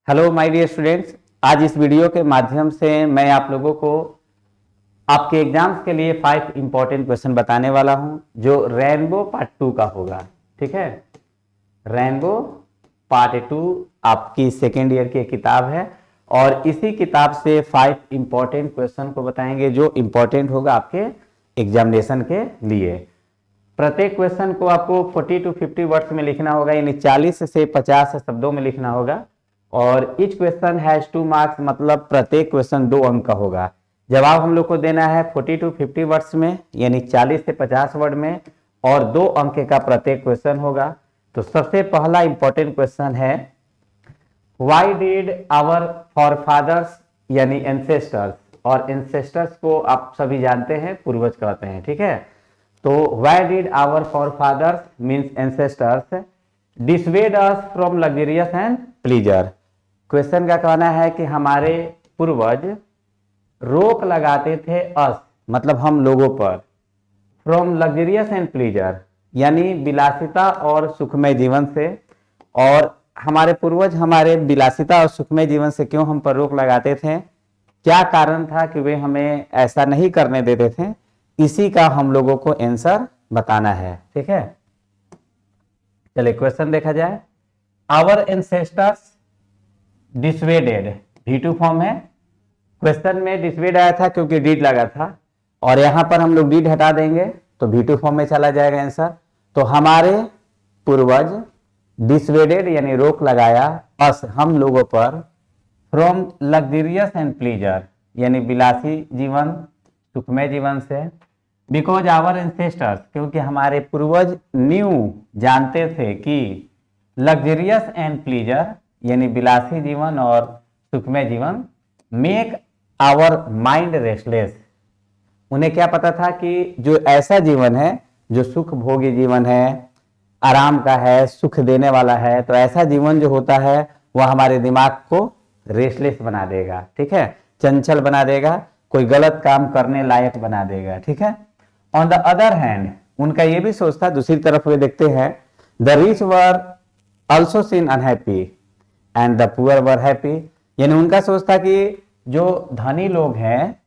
Hello my dear students. आज इस video के माध्यम से मैं आप लोगों को आपके एग्जाम्स के लिए 5 इंपॉर्टेंट क्वेश्चन बताने वाला हूं जो रेनबो पार्ट 2 का होगा। ठीक है, रेनबो पार्ट 2 आपकी सेकेंड ईयर की किताब है और इसी किताब से 5 इंपॉर्टेंट क्वेश्चन को बताएंगे जो इंपॉर्टेंट होगा आपके एग्जामिनेशन के लिए। प्रत्येक क्वेश्चन को आपको 40 to 50 वर्ड्स में लिखना होगा, यानी 40 से 50 शब्दों में लिखना होगा और ईच क्वेश्चन हैज 2 मार्क्स, मतलब प्रत्येक क्वेश्चन 2 अंक का होगा। जवाब हम लोग को देना है 40 to 50 वर्ड्स में, यानी 40 से 50 वर्ड में, और 2 अंक का प्रत्येक क्वेश्चन होगा। तो सबसे पहला इंपॉर्टेंट क्वेश्चन है, व्हाई डिड आवर फॉरफादर्स यानी एंसेस्टर्स, और एंसेस्टर्स को आप सभी जानते हैं पूर्वज कहते हैं। ठीक है, तो why did our forefathers means ancestors dissuade us from luxurious and pleasure. Question का कहना है कि हमारे पूर्वज रोक लगाते थे अस, मतलब हम लोगों पर, फ्रॉम लग्जरियस एंड प्लीजर यानी विलासिता और सुखमय जीवन से। और हमारे पूर्वज हमारे विलासिता और सुखमय जीवन से क्यों हम पर रोक लगाते थे, क्या कारण था कि वे हमें ऐसा नहीं करने देते थे, इसी का हम लोगों को आंसर बताना है। ठीक है, चलिए क्वेश्चन देखा जाए। Our ancestors dissuaded, V2 form है। क्वेश्चन में डिसवेड आया था क्योंकि डीड लगा था, और यहां पर हम लोग डीड हटा देंगे तो V2 फॉर्म में चला जाएगा आंसर। तो हमारे पूर्वज डिसवेडेड यानी रोक लगाया अस हम लोगों पर, फ्रॉम लग्जरियस एंड प्लीजर यानी विलासी जीवन सुखमय जीवन से, बिकॉज आवर एंसेस्टर्स क्योंकि हमारे पूर्वज न्यू जानते थे कि लग्जरियस एंड प्लीजर यानी विलासी जीवन और सुखमय जीवन मेक आवर माइंड रेस्टलेस। उन्हें क्या पता था कि जो ऐसा जीवन है जो सुख भोगी जीवन है, आराम का है, सुख देने वाला है, तो ऐसा जीवन जो होता है वह हमारे दिमाग को रेस्टलेस बना देगा। ठीक है, चंचल बना देगा, कोई गलत काम करने लायक बना देगा। ठीक है, ऑन द अदर हैंड उनका यह भी सोच था, दूसरी तरफ वे देखते हैं, the rich were also seen unhappy and the poor were happy, यानी उनका सोच था कि जो धनी लोग हैं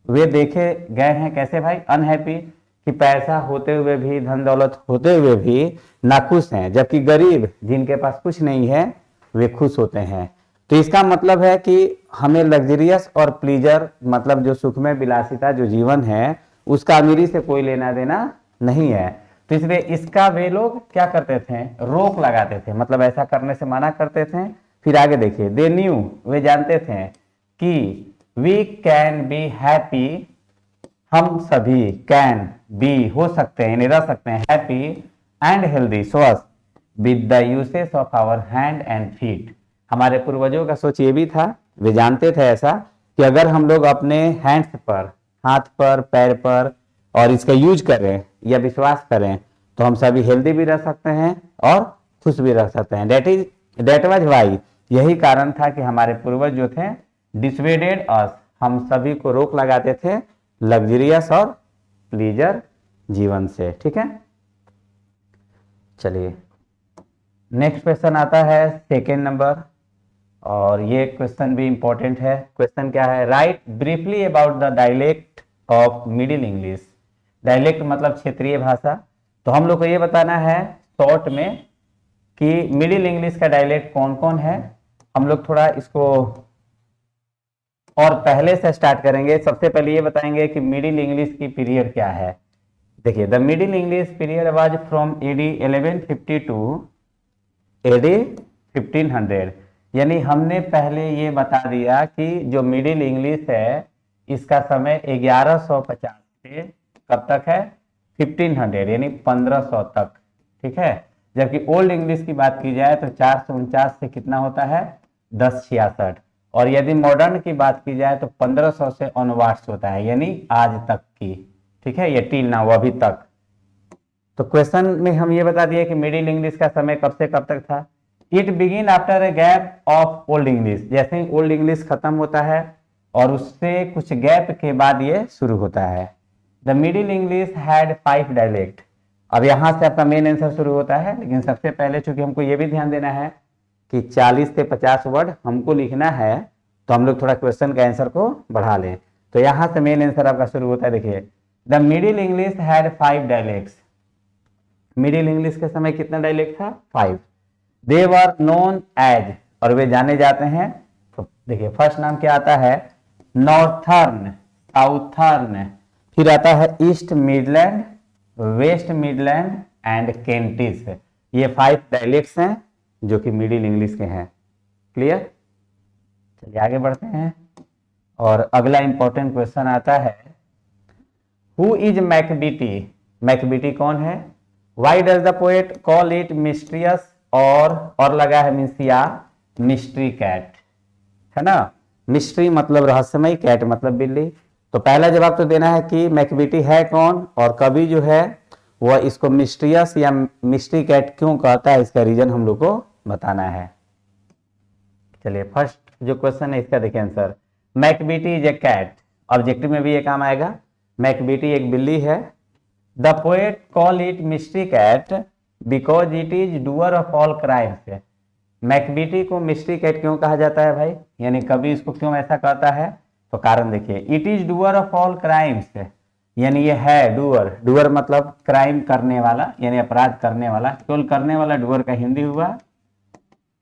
वे देखे गए हैं कैसे भाई, अनहैप्पी, कि पैसा होते हुए भी, धन दौलत होते हुए भी नाखुश हैं, जबकि गरीब जिनके पास कुछ नहीं है वे खुश होते हैं। तो इसका मतलब है कि हमें लग्जरियस और प्लीजर मतलब जो सुखमय विलासिता जो जीवन है उसका अमीरी से कोई लेना देना नहीं है। तो इसलिए इसका वे लोग क्या करते थे, रोक लगाते थे, मतलब ऐसा करने से मना करते थे। फिर आगे देखिए, दे न्यू वे जानते थे कि वी कैन बी हैप्पी, हम सभी कैन बी हो सकते हैं यानी रह सकते हैं, हैप्पी एंड हेल्दी स्वस्थ with the uses of our hand and feet. हमारे पूर्वजों का सोच ये भी था, वे जानते थे ऐसा कि अगर हम लोग अपने हैंड्स पर, हाथ पर, पैर पर और इसका यूज करें या विश्वास करें तो हम सभी हेल्दी भी रह सकते हैं और खुश भी रह सकते हैं। दैट वाज वाई, यही कारण था कि हमारे पूर्वज जो थे डिसवेडेड अस, हम सभी को रोक लगाते थे लग्जरियस और प्लीजर जीवन से। ठीक है, चलिए नेक्स्ट क्वेश्चन आता है सेकेंड नंबर, और ये क्वेश्चन भी इंपॉर्टेंट है। क्वेश्चन क्या है, right briefly about the dialect of middle English. Dialect मतलब क्षेत्रीय भाषा। तो हम लोग को ये बताना है शॉर्ट में कि मिडिल इंग्लिश का डायलेक्ट कौन कौन है। हम लोग थोड़ा इसको और पहले से स्टार्ट करेंगे। सबसे पहले ये बताएंगे कि मिडिल इंग्लिश की पीरियड क्या है। देखिए, the Middle English period was from AD 1150 to AD 1500, यानी हमने पहले ये बता दिया कि जो मिडिल इंग्लिश है इसका समय 1150 से कब तक है, 1500 यानी 1500 तक। ठीक है, जबकि ओल्ड इंग्लिश की बात की जाए तो 449 से कितना होता है, 1066, और यदि मॉडर्न की बात की जाए तो 1500 से ऑनवर्ड्स होता है, यानी आज तक की। ठीक है, ये टिल नाउ अभी तक। तो क्वेश्चन में हम ये बता दिए कि मिडिल इंग्लिश का समय कब से कब तक था। It begin after a gap of old English, जैसे ही ओल्ड इंग्लिश खत्म होता है और उससे कुछ गैप के बाद ये शुरू होता है। The Middle English had 5 dialect. अब यहां से आपका मेन आंसर शुरू होता है, लेकिन सबसे पहले चूंकि हमको ये भी ध्यान देना है कि 40 से 50 वर्ड हमको लिखना है, तो हम लोग थोड़ा क्वेश्चन का आंसर को बढ़ा लें। तो यहाँ से मेन आंसर आपका शुरू होता है। देखिए, the Middle English had 5 dialects. Middle English के समय कितना डायलेक्ट था? 5। दे वर नोन एज, और वे जाने जाते हैं। तो देखिए, फर्स्ट नाम क्या आता है? नॉर्थर्न, साउथर्न, फिर आता है East Midland, West Midland and Kentish. ये 5 डायलेक्ट्स हैं जो कि मिडिल इंग्लिश के हैं। क्लियर? चलिए आगे बढ़ते हैं। और अगला इंपॉर्टेंट क्वेश्चन आता है, हु इज मैकबीटी? मैकबीटी कौन है? Why does the poet call it mysterious, और लगा है मीन्स या मिस्ट्री कैट, है ना। मिस्ट्री मतलब रहस्यमय, कैट मतलब बिल्ली। तो पहला जवाब तो देना है कि मैकबीटी है कौन, और कवि जो है वह इसको मिस्ट्रियस या मिस्ट्री कैट क्यों कहता है, इसका रीजन हम लोग को बताना है। चलिए, फर्स्ट जो क्वेश्चन है इसका देखिए answer. Macavity is a cat, objective में भी ये काम आएगा। मैकबीटी एक बिल्ली है। The poet call it mystery cat because it is doer of all crimes. Macavity को मिस्ट्री कैट क्यों कहा जाता है भाई, यानी कभी इसको क्यों ऐसा कहता है? तो कारण देखिए, it is doer of all crimes, यानी ये है डूअर। डूअर मतलब क्राइम करने वाला, यानी अपराध करने वाला। केवल करने वाला डूअर का हिंदी हुआ,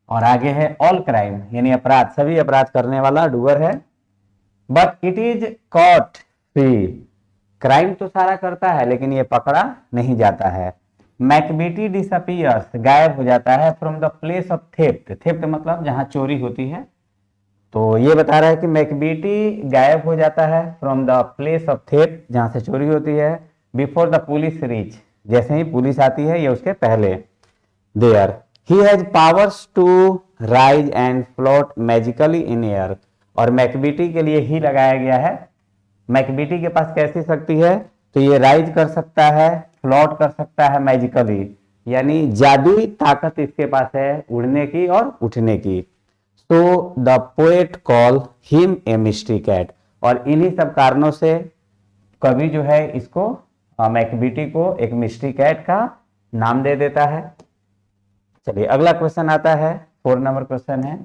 और आगे है ऑल क्राइम, यानी अपराध, सभी अपराध करने वाला डूअर है। But it is caught free, crime तो सारा करता है लेकिन ये पकड़ा नहीं जाता है। मैकबीटी डिसअपियर्स, गायब हो जाता है, from the place of theft. Theft मतलब जहां चोरी होती है। तो ये बता रहा है कि मैकबीटी गायब हो जाता है from the place of theft, जहां से चोरी होती है, बिफोर द पुलिस रीच, जैसे ही पुलिस आती है या उसके पहले। There he has powers to rise and float magically in air, और मैकबीटी के लिए ही लगाया गया है। मैकबीटी के पास कैसी शक्ति है? तो ये राइज कर सकता है, फ्लोट कर सकता है मैजिकली, यानी जादुई ताकत इसके पास है उड़ने की और उठने की। So the poet call him a mystery cat, और इन्हीं सब कारणों से कवि जो है इसको मैकबीटी को एक मिस्ट्री कैट का नाम दे देता है। चलिए अगला क्वेश्चन आता है, 4 नंबर क्वेश्चन है,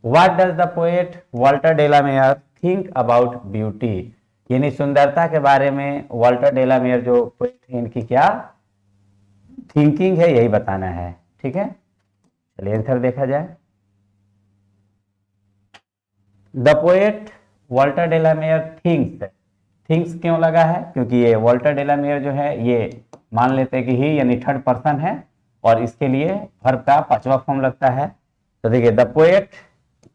what does the poet Walter de la Mare think about beauty? यानी सुंदरता के बारे में वाल्टर डेलामेयर जो पोएट है, इनकी क्या थिंकिंग है, यही बताना है। ठीक है, चलिए आंसर देखा जाए। द पोएट वाल्टर डेलामेयर थिंक्स क्यों लगा है? क्योंकि ये वाल्टर डेलामेयर जो है ये मान लेते हैं कि ही यानी थर्ड पर्सन है, और इसके लिए वर्ब का 5वां फॉर्म लगता है। तो देखिए, द पोएट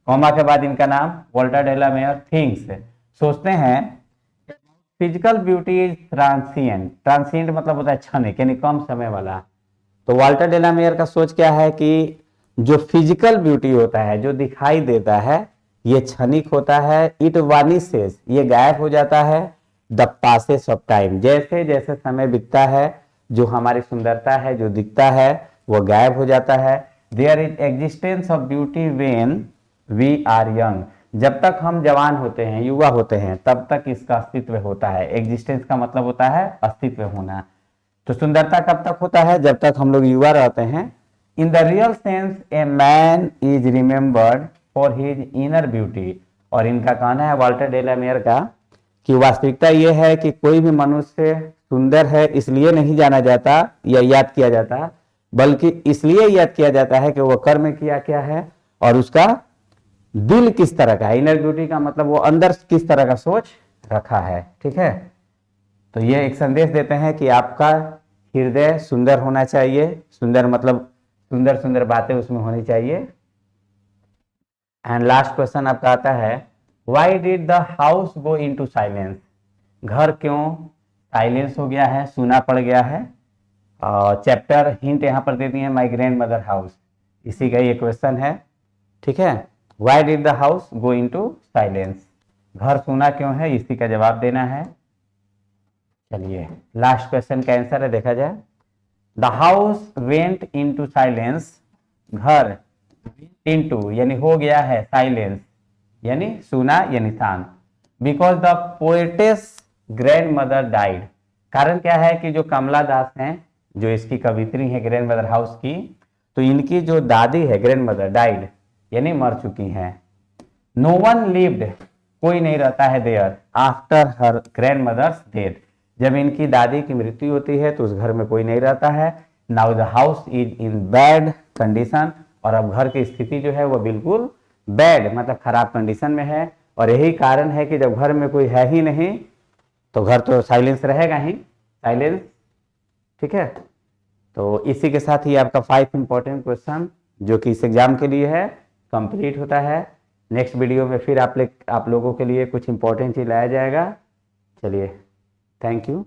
कॉमा के बाद इनका नाम वाल्टर डेलामेयर थिंक्स, सोचते हैं physical beauty is transient. Transient मतलब होता है क्षणिक, यानी कम समय वाला। तो वाल्टर डेलामेयर का सोच क्या है कि जो फिजिकल ब्यूटी होता है, जो दिखाई देता है, ये क्षणिक होता है। इट वानिसेस, ये गायब हो जाता है। द पासेस ऑफ टाइम, जैसे जैसे समय बीतता है, जो हमारी सुंदरता है, जो दिखता है, वो गायब हो जाता है। There is existence of beauty when we are young, जब तक हम जवान होते हैं, युवा होते हैं, तब तक इसका अस्तित्व होता है। एग्जिस्टेंस का मतलब होता है अस्तित्व होना। तो सुंदरता कब तक होता है? जब तक हम लोग युवा रहते हैं। In the real sense a man is remembered for his inner beauty, और इनका कहना है वाल्टर डेलामेयर का कि वास्तविकता यह है कि कोई भी मनुष्य सुंदर है इसलिए नहीं जाना जाता या याद किया जाता, बल्कि इसलिए याद किया जाता है कि वह कर्म किया क्या है और उसका दिल किस तरह का है। इनर ब्यूटी का मतलब वो अंदर किस तरह का सोच रखा है। ठीक है, तो ये एक संदेश देते हैं कि आपका हृदय सुंदर होना चाहिए। सुंदर मतलब सुंदर सुंदर बातें उसमें होनी चाहिए। एंड लास्ट क्वेश्चन आपका आता है, why did the house go into silence? घर क्यों साइलेंस हो गया है, सूना पड़ गया है? चैप्टर हिंट यहाँ पर दे दिए, माय ग्रैंड मदर हाउस, इसी का ये क्वेश्चन है। ठीक है, why did the house go into silence? घर सूना क्यों है, इसी का जवाब देना है। चलिए लास्ट क्वेश्चन का आंसर है, देखा जाए। The house went into silence, घर इनटू यानी हो गया है, साइलेंस यानी सुना यानी शांत, because the poetess grand mother died. कारण क्या है कि जो कमला दास हैं, जो इसकी कवित्री है ग्रैंड मदर हाउस की, तो इनकी जो दादी है ग्रैंड मदर डाइड यानी मर चुकी हैं। नो वन लिव्ड, कोई नहीं रहता है thereafter her grandmother's death, जब इनकी दादी की मृत्यु होती है तो उस घर में कोई नहीं रहता है। Now the house is in bad condition, और अब घर की स्थिति जो है वो बिल्कुल बैड मतलब खराब कंडीशन में है। और यही कारण है कि जब घर में कोई है ही नहीं तो घर तो साइलेंस रहेगा ही, साइलेंस। ठीक है, तो इसी के साथ ही आपका 5 इंपॉर्टेंट क्वेश्चन जो कि इस एग्जाम के लिए है कंप्लीट होता है। नेक्स्ट वीडियो में फिर आप लोगों के लिए कुछ इंपॉर्टेंट चीज लाया जाएगा। चलिए, थैंक यू।